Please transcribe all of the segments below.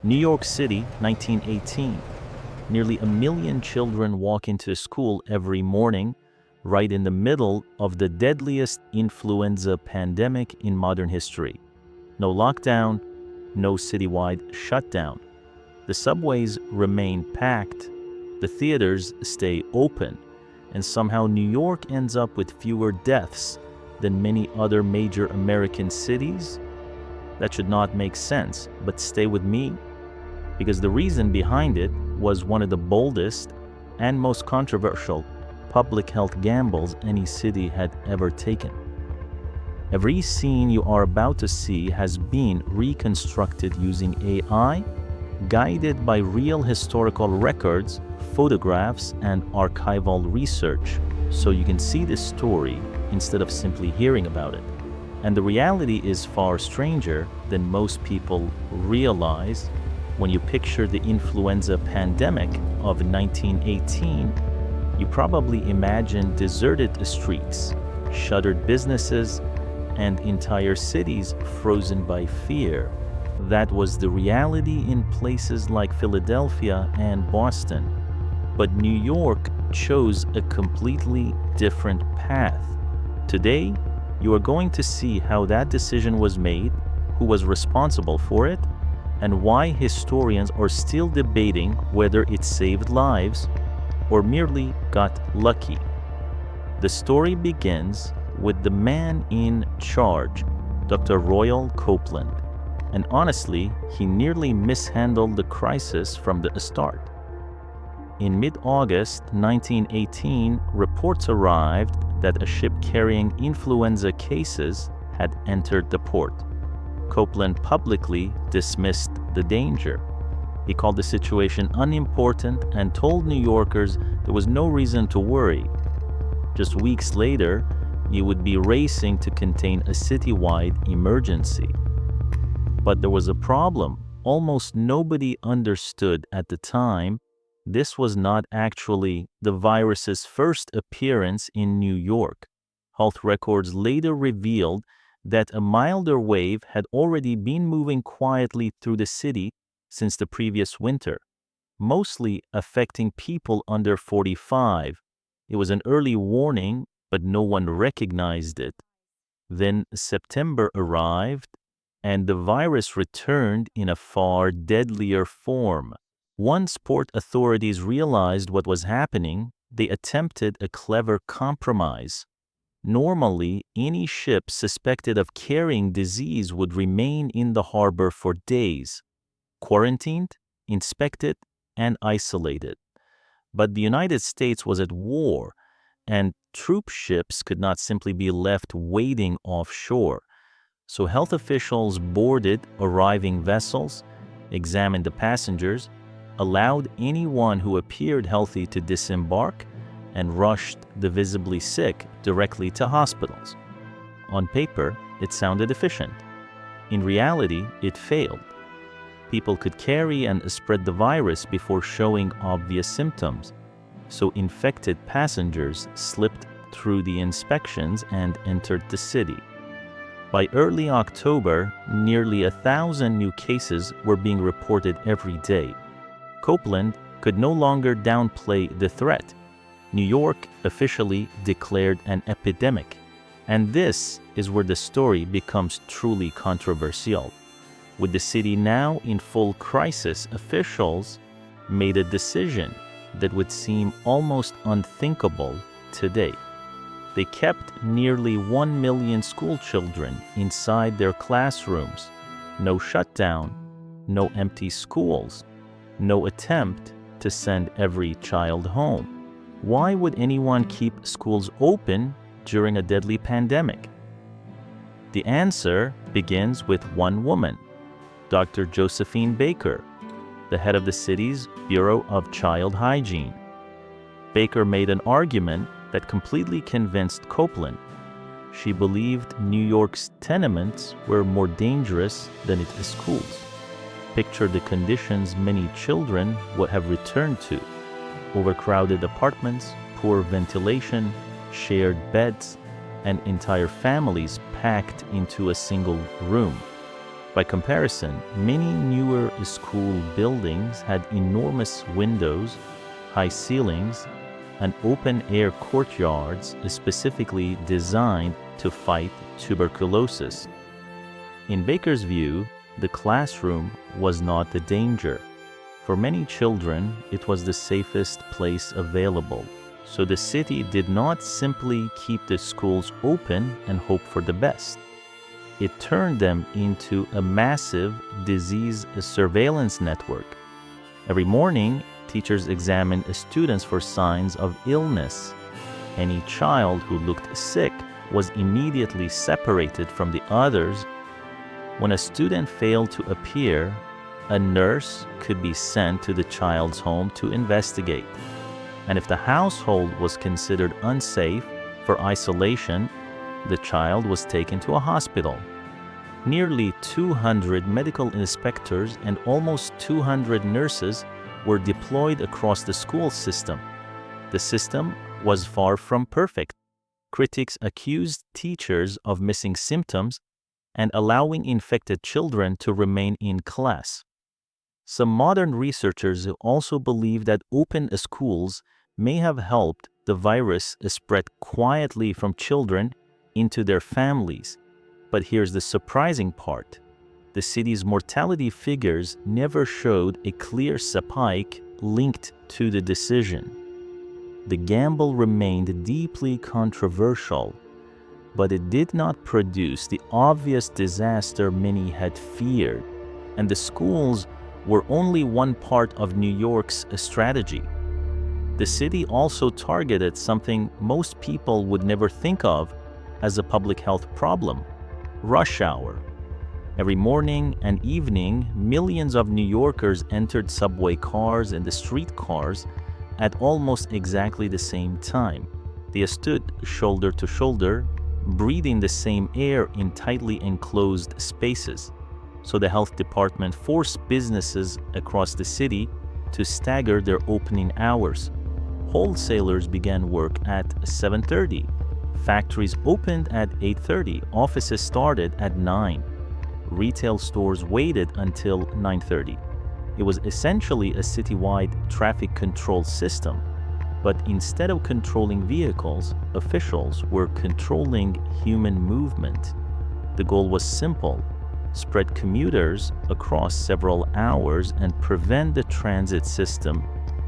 New York City, 1918. Nearly 1 million children walk into school every morning, right in the middle of the deadliest influenza pandemic in modern history. No lockdown, no citywide shutdown. The subways remain packed, the theaters stay open, and somehow New York ends up with fewer deaths than many other major American cities. That should not make sense, but stay with me, because the reason behind it was one of the boldest and most controversial public health gambles any city had ever taken. Every scene you are about to see has been reconstructed using AI, guided by real historical records, photographs, and archival research, so you can see this story instead of simply hearing about it. And the reality is far stranger than most people realize. When you picture the influenza pandemic of 1918, you probably imagine deserted streets, shuttered businesses, and entire cities frozen by fear. That was the reality in places like Philadelphia and Boston. But New York chose a completely different path. Today, you are going to see how that decision was made, who was responsible for it, and why historians are still debating whether it saved lives or merely got lucky. The story begins with the man in charge, Dr. Royal Copeland, and honestly, he nearly mishandled the crisis from the start. In mid-August 1918, reports arrived that a ship carrying influenza cases had entered the port. Copeland publicly dismissed the danger. He called the situation unimportant and told New Yorkers there was no reason to worry. Just weeks later, he would be racing to contain a citywide emergency. But there was a problem. Almost nobody understood at the time this was not actually the virus's first appearance in New York. Health records later revealed that a milder wave had already been moving quietly through the city since the previous winter, mostly affecting people under 45. It was an early warning, but no one recognized it. Then September arrived, and the virus returned in a far deadlier form. Once port authorities realized what was happening, they attempted a clever compromise. Normally, any ship suspected of carrying disease would remain in the harbor for days, quarantined, inspected, and isolated. But the United States was at war, and troop ships could not simply be left waiting offshore. So health officials boarded arriving vessels, examined the passengers, allowed anyone who appeared healthy to disembark, and rushed the visibly sick directly to hospitals. On paper, it sounded efficient. In reality, it failed. People could carry and spread the virus before showing obvious symptoms, so infected passengers slipped through the inspections and entered the city. By early October, nearly 1,000 new cases were being reported every day. Copeland could no longer downplay the threat. New York officially declared an epidemic, and this is where the story becomes truly controversial. With the city now in full crisis, officials made a decision that would seem almost unthinkable today. They kept nearly 1 million school children inside their classrooms. No shutdown, no empty schools, no attempt to send every child home. Why would anyone keep schools open during a deadly pandemic? The answer begins with one woman, Dr. Josephine Baker, the head of the city's Bureau of Child Hygiene. Baker made an argument that completely convinced Copeland. She believed New York's tenements were more dangerous than its schools. Picture the conditions many children would have returned to: overcrowded apartments, poor ventilation, shared beds, and entire families packed into a single room. By comparison, many newer school buildings had enormous windows, high ceilings, and open-air courtyards specifically designed to fight tuberculosis. In Baker's view, the classroom was not the danger. For many children, it was the safest place available. So the city did not simply keep the schools open and hope for the best. It turned them into a massive disease surveillance network. Every morning, teachers examined students for signs of illness. Any child who looked sick was immediately separated from the others. When a student failed to appear, a nurse could be sent to the child's home to investigate. And if the household was considered unsafe for isolation, the child was taken to a hospital. Nearly 200 medical inspectors and almost 200 nurses were deployed across the school system. The system was far from perfect. Critics accused teachers of missing symptoms and allowing infected children to remain in class. Some modern researchers also believe that open schools may have helped the virus spread quietly from children into their families. But here's the surprising part. The city's mortality figures never showed a clear spike linked to the decision. The gamble remained deeply controversial, but it did not produce the obvious disaster many had feared, and the schools were only one part of New York's strategy. The city also targeted something most people would never think of as a public health problem: rush hour. Every morning and evening, millions of New Yorkers entered subway cars and the streetcars at almost exactly the same time. They stood shoulder to shoulder, breathing the same air in tightly enclosed spaces. So the health department forced businesses across the city to stagger their opening hours. Wholesalers began work at 7:30. Factories opened at 8:30. Offices started at 9. Retail stores waited until 9:30. It was essentially a citywide traffic control system. But instead of controlling vehicles, officials were controlling human movement. The goal was simple: spread commuters across several hours and prevent the transit system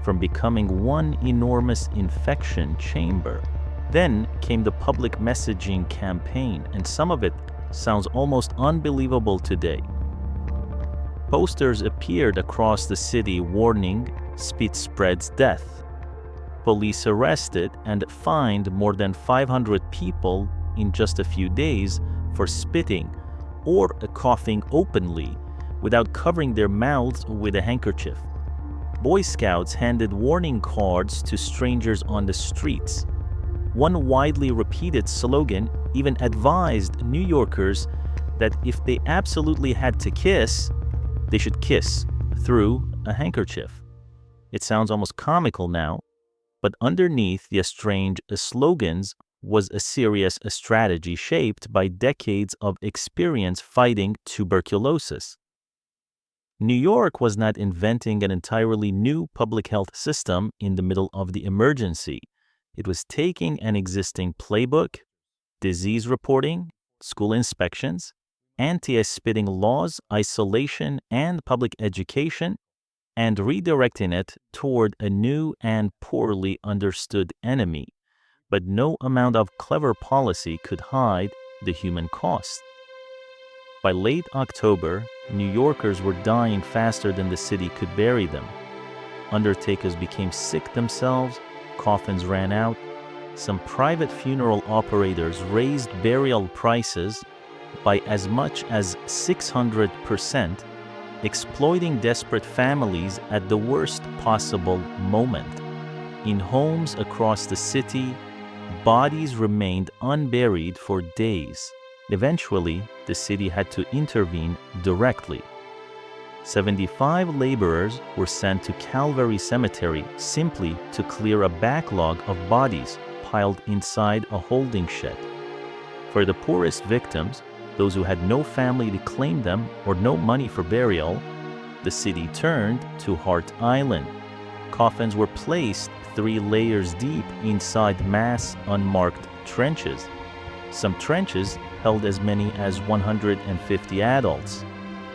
from becoming one enormous infection chamber. Then came the public messaging campaign, and some of it sounds almost unbelievable today. Posters appeared across the city warning spit spreads death. Police arrested and fined more than 500 people in just a few days for spitting or coughing openly without covering their mouths with a handkerchief. Boy Scouts handed warning cards to strangers on the streets. One widely repeated slogan even advised New Yorkers that if they absolutely had to kiss, they should kiss through a handkerchief. It sounds almost comical now, but underneath the strange slogans was a serious strategy shaped by decades of experience fighting tuberculosis. New York was not inventing an entirely new public health system in the middle of the emergency. It was taking an existing playbook, disease reporting, school inspections, anti-spitting laws, isolation, and public education, and redirecting it toward a new and poorly understood enemy. But no amount of clever policy could hide the human cost. By late October, New Yorkers were dying faster than the city could bury them. Undertakers became sick themselves, coffins ran out. Some private funeral operators raised burial prices by as much as 600%, exploiting desperate families at the worst possible moment. In homes across the city, bodies remained unburied for days. Eventually, the city had to intervene directly. 75 laborers were sent to Calvary Cemetery simply to clear a backlog of bodies piled inside a holding shed. For the poorest victims, those who had no family to claim them or no money for burial, the city turned to Hart Island. Coffins were placed 3 layers deep inside mass unmarked trenches. Some trenches held as many as 150 adults.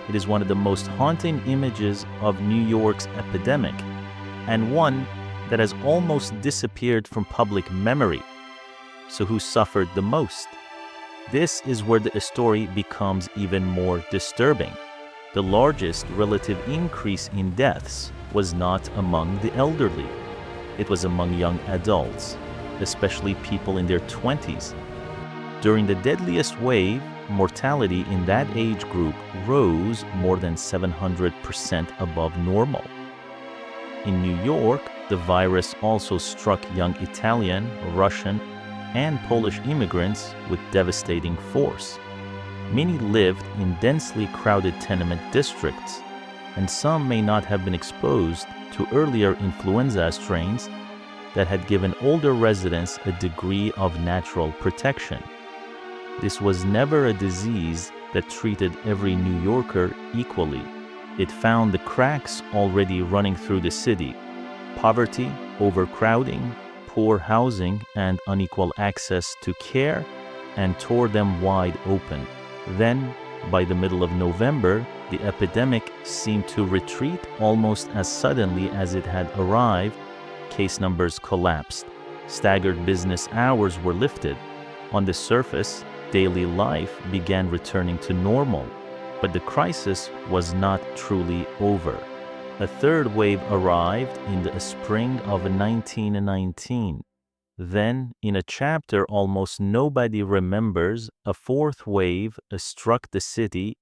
It is one of the most haunting images of New York's epidemic, and one that has almost disappeared from public memory. So who suffered the most? This is where the story becomes even more disturbing. The largest relative increase in deaths was not among the elderly. It was among young adults, especially people in their 20s. During the deadliest wave, mortality in that age group rose more than 700% above normal. In New York, the virus also struck young Italian, Russian, and Polish immigrants with devastating force. Many lived in densely crowded tenement districts, and some may not have been exposed to earlier influenza strains that had given older residents a degree of natural protection. This was never a disease that treated every New Yorker equally. It found the cracks already running through the city: poverty, overcrowding, poor housing, and unequal access to care, and tore them wide open. Then, by the middle of November, the epidemic seemed to retreat almost as suddenly as it had arrived. Case numbers collapsed. Staggered business hours were lifted. On the surface, daily life began returning to normal, but the crisis was not truly over. A third wave arrived in the spring of 1919. Then, in a chapter almost nobody remembers, a fourth wave struck the city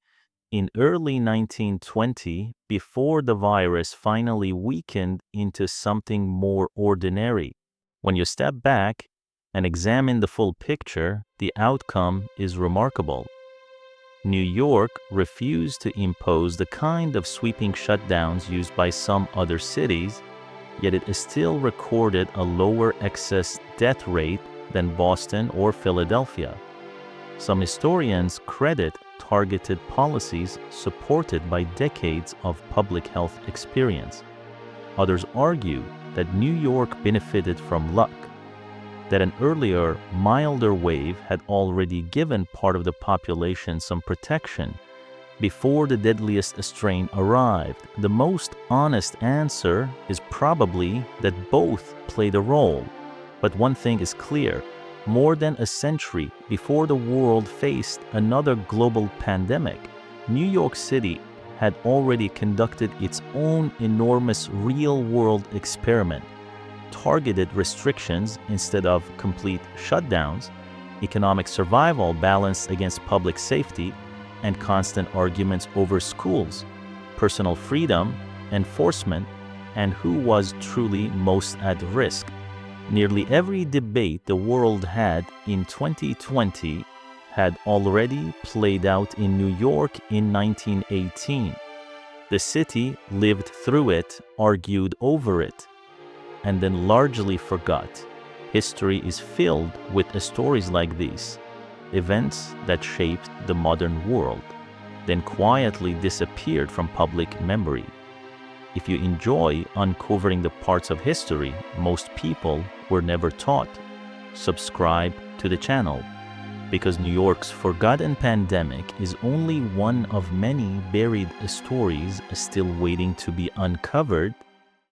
in early 1920 before the virus finally weakened into something more ordinary. When you step back and examine the full picture, the outcome is remarkable. New York refused to impose the kind of sweeping shutdowns used by some other cities, yet it still recorded a lower excess death rate than Boston or Philadelphia. Some historians credit targeted policies supported by decades of public health experience. Others argue that New York benefited from luck, that an earlier, milder wave had already given part of the population some protection before the deadliest strain arrived. The most honest answer is probably that both played a role. But one thing is clear: more than a century before the world faced another global pandemic, New York City had already conducted its own enormous real-world experiment. Targeted restrictions instead of complete shutdowns, economic survival balanced against public safety, and constant arguments over schools, personal freedom, enforcement, and who was truly most at risk. Nearly every debate the world had in 2020 had already played out in New York in 1918. The city lived through it, argued over it, and then largely forgot. History is filled with stories like these, events that shaped the modern world, then quietly disappeared from public memory. If you enjoy uncovering the parts of history most people were never taught, subscribe to the channel, because New York's forgotten pandemic is only one of many buried stories still waiting to be uncovered